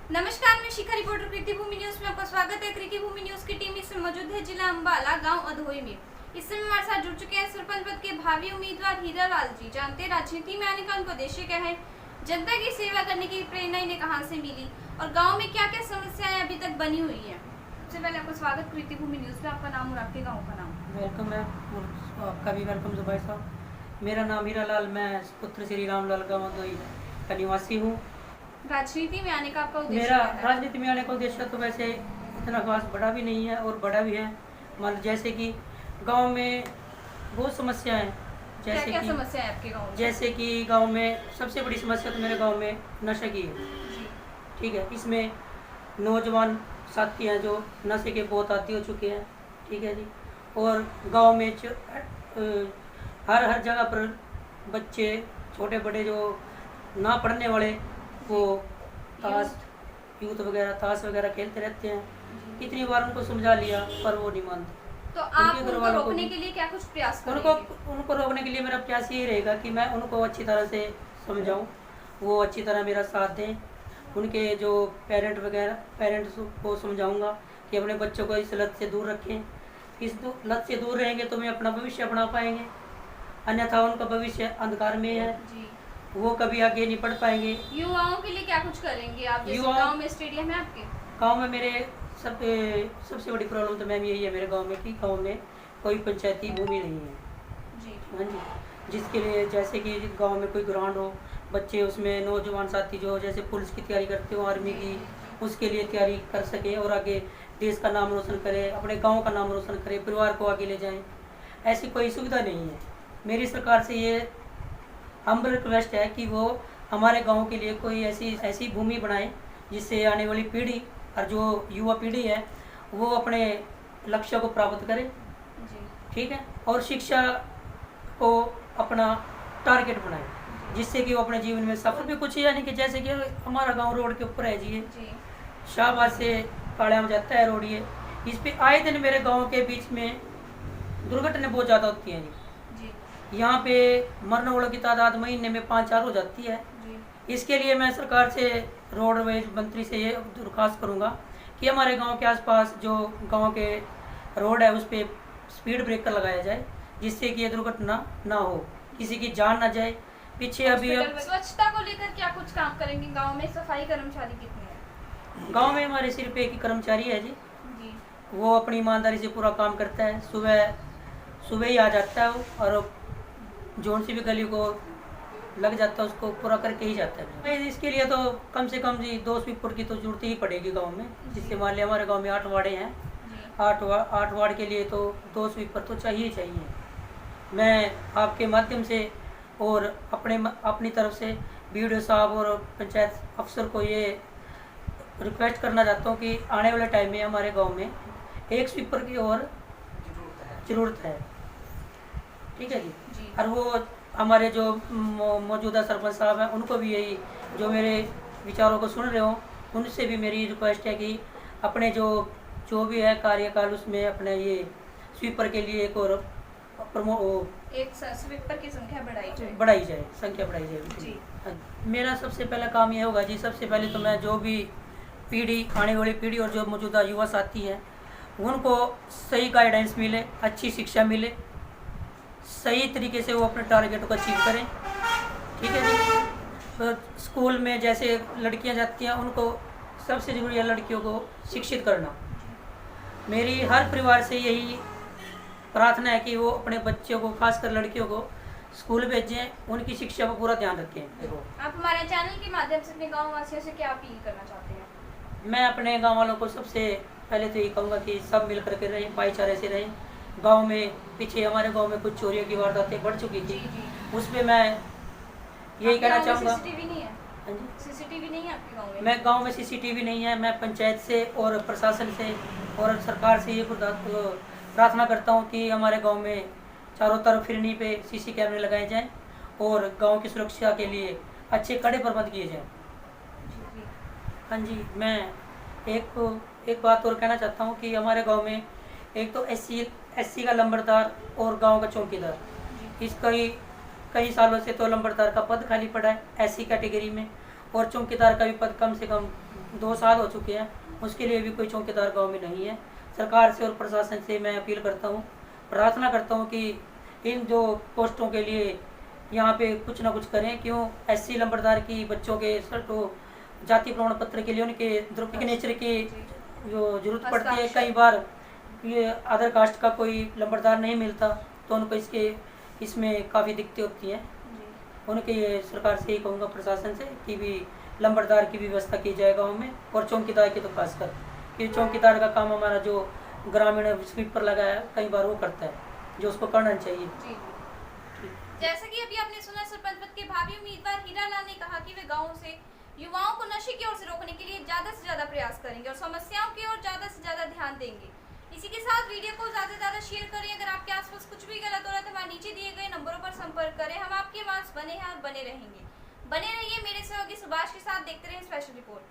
नमस्कार, मैं शिखा रिपोर्टर कृति भूमि न्यूज में आपका स्वागत है। कृति भूमि न्यूज की टीम इस समय मौजूद है जिला अंबाला गांव अधोई में। इस समय हमारे साथ जुड़ चुके हैं सरपंच पद के भावी उम्मीदवार हीरा लाल जी। जानते हैं राजनीति में आने का उनका उद्देश्य क्या है, जनता की सेवा करने की प्रेरणा इन्हें कहाँ से मिली और गाँव में क्या क्या समस्याएं अभी तक बनी हुई है। सबसे पहले आपका स्वागत कृति भूमि न्यूज में। आपका नाम और आपके गाँव का नाम। वेलकम है, आपका भी वेलकम भाई साहब। मेरा नाम हीरा लाल, मैं पुत्र श्री रामलाल गाँव अधोई का निवासी हूँ। राजनीति में आने का आपका उद्देश्य मेरा क्या है? राजनीति में आने का उद्देश्य तो वैसे इतना खास बड़ा भी नहीं है और बड़ा भी है। मान जैसे कि गांव में बहुत समस्या है। जैसे क्या कि समस्या है आपके गाँव में? जैसे कि गांव में सबसे बड़ी समस्या तो मेरे गांव में नशे की है। जी। ठीक है, इसमें नौजवान साथी हैं जो नशे के बहुत आदी हो चुके हैं। ठीक है जी। और गांव में हर जगह पर बच्चे छोटे बड़े जो ना पढ़ने वाले वो यूथ वगैरह खेलते रहते हैं। कितनी बार उनको समझा लिया पर वो नहीं मानते। तो आप उनको रोकने के लिए क्या कुछ प्रयास करेंगे? उनको रोकने के लिए मेरा प्रयास यही रहेगा कि मैं उनको अच्छी तरह से समझाऊं, वो अच्छी तरह मेरा साथ दें। उनके जो पेरेंट्स को समझाऊंगा कि अपने बच्चों को इस लत से दूर रखें। इस लत से दूर रहेंगे तो मैं अपना भविष्य बना पाएंगे, अन्यथा उनका भविष्य अंधकार में है जी। वो कभी आगे नहीं बढ़ पाएंगे। युवाओं के लिए क्या कुछ करेंगे आप? जैसे गांव में स्टेडियम है आपके? गांव में मेरे सबसे बड़ी प्रॉब्लम तो मैम यही है मेरे गांव में कि गांव में कोई पंचायती भूमि नहीं है। जी। हाँ जी। जिसके लिए जैसे कि गांव में कोई ग्राउंड हो, बच्चे उसमें नौजवान साथी जो जैसे पुलिस की तैयारी करते हो, आर्मी की, उसके लिए तैयारी कर सके और आगे देश का नाम रोशन करे, अपने गाँव का नाम रोशन करे, परिवार को आगे ले जाएँ। ऐसी कोई सुविधा नहीं है। मेरी सरकार से ये हम्बल रिक्वेस्ट है कि वो हमारे गांव के लिए कोई ऐसी भूमि बनाए जिससे आने वाली पीढ़ी और जो युवा पीढ़ी है वो अपने लक्ष्य को प्राप्त करे। जी। ठीक है। और शिक्षा को अपना टारगेट बनाए जिससे कि वो अपने जीवन में सफल भी कुछ, यानी कि जैसे कि हमारा गांव रोड के ऊपर है जी। शाहबाद से काड़ियाम जाता है रोड। ये इस पे आए दिन मेरे गाँव के बीच में दुर्घटनाएं बहुत ज़्यादा होती हैं जी। यहाँ पे मरने वालों की तादाद महीने में 5-4 हो जाती है जी। इसके लिए मैं सरकार से रोडवेज मंत्री से ये दरख्वास्त करूँगा कि हमारे गांव के आसपास जो गांव के रोड है उस पर स्पीड ब्रेकर लगाया जाए जिससे कि ये दुर्घटना ना हो, किसी की जान ना जाए। पीछे अभी स्वच्छता को लेकर क्या कुछ काम करेंगे? गाँव में सफाई कर्मचारी कितने हैं? गाँव में हमारे सिर्फ एक ही कर्मचारी है जी। वो अपनी ईमानदारी से पूरा काम करता है। सुबह ही आ जाता है और जोन सी भी गली को लग जाता है उसको पूरा करके ही जाता है। इसके लिए तो कम से कम जी 2 स्वीपर की तो जरूरत ही पड़ेगी गांव में। जिससे मान लिया हमारे गांव में 8 वार्डे हैं, 8 वार्ड के लिए तो 2 स्वीपर तो चाहिए। मैं आपके माध्यम से और अपनी तरफ से बीडीओ साहब और पंचायत अफसर को ये रिक्वेस्ट करना चाहता हूँ कि आने वाले टाइम में हमारे गाँव में 1 स्वीपर की और ज़रूरत है। ठीक है जी। और वो हमारे जो मौजूदा सरपंच साहब हैं उनको भी यही जो मेरे विचारों को सुन रहे हो उनसे भी मेरी रिक्वेस्ट है कि अपने जो भी है कार्यकाल उसमें अपने ये स्वीपर के लिए एक और एक स्वीपर की संख्या बढ़ाई जाए जी। मेरा सबसे पहला काम ये होगा जी, सबसे पहले तो मैं जो भी आने वाली पीढ़ी और जो मौजूदा युवा साथी हैं उनको सही गाइडेंस मिले, अच्छी शिक्षा मिले, सही तरीके से वो अपने टारगेट को अचीव करें। ठीक है जी। तो स्कूल में जैसे लड़कियां जाती हैं उनको सबसे ज़रूरी है लड़कियों को शिक्षित करना। मेरी हर परिवार से यही प्रार्थना है कि वो अपने बच्चों को, खासकर लड़कियों को स्कूल भेजें, उनकी शिक्षा पर पूरा ध्यान रखें। आप हमारे चैनल के माध्यम से अपने गाँव वासियों से क्या अपील करना चाहते हैं? मैं अपने गाँव वालों को सबसे पहले तो ये कहूँगा कि सब मिल करके रहें, भाईचारे से रहें। गांव में पीछे हमारे गांव में कुछ चोरियों की वारदातें बढ़ चुकी थी, उसमें मैं यही कहना चाहूँगा। सीसीटीवी नहीं है? हाँ जी। सीसीटीवी नहीं है आपके गांव में? मैं गांव में सीसीटीवी नहीं है। मैं पंचायत से और प्रशासन से और सरकार से ये प्रार्थना करता हूँ कि हमारे गांव में चारों तरफ फिरनी पे सीसी कैमरे लगाए जाएं और गांव की सुरक्षा के लिए अच्छे कड़े प्रबंध किए जाएं। हाँ जी। मैं एक बात और कहना चाहता हूँ कि हमारे गाँव में एक तो एससी का लंबरदार और गांव का चौकीदार, इसका कई सालों से तो लंबरदार का पद खाली पड़ा है एससी कैटेगरी में और चौकीदार का भी पद कम से कम 2 साल हो चुके हैं, उसके लिए भी कोई चौकीदार गांव में नहीं है। सरकार से और प्रशासन से मैं अपील करता हूँ, प्रार्थना करता हूँ कि इन जो पोस्टों के लिए यहाँ पे कुछ ना कुछ करें। क्यों SC लंबरदार की बच्चों के तो जाति प्रमाण पत्र के लिए उनके सिग्नेचर की जो जरूरत पड़ती है, कई बार ये अदर कास्ट का कोई लंबरदार नहीं मिलता, तो उनको इसमें काफ़ी दिक्कतें होती हैं। उनके ये सरकार से ही कहूँगा, प्रशासन से, कि भी लंबरदार की व्यवस्था की जाए गाँव में, और चौकीदार की तो खासकर, कि चौकीदार का काम हमारा जो ग्रामीण स्वीपर लगा है कई बार वो करता है, जो उसको करना चाहिए। जैसा कि अभी आपने सुना, सरपंच पद के भावी उम्मीदवार हीरालाल ने कहा कि वे गाँव से युवाओं को नशे की ओर से रोकने के लिए ज्यादा से ज्यादा प्रयास करेंगे और समस्याओं की ओर ज्यादा से ज्यादा ध्यान देंगे। इसी के साथ वीडियो को ज्यादा से ज्यादा शेयर करें। अगर आपके आसपास कुछ भी गलत हो रहा है तो हमारे नीचे दिए गए नंबरों पर संपर्क करें। हम आपके आवाज बने हैं और बने रहेंगे। बने रहिए मेरे सहयोगी सुभाष के साथ। देखते रहिए स्पेशल रिपोर्ट।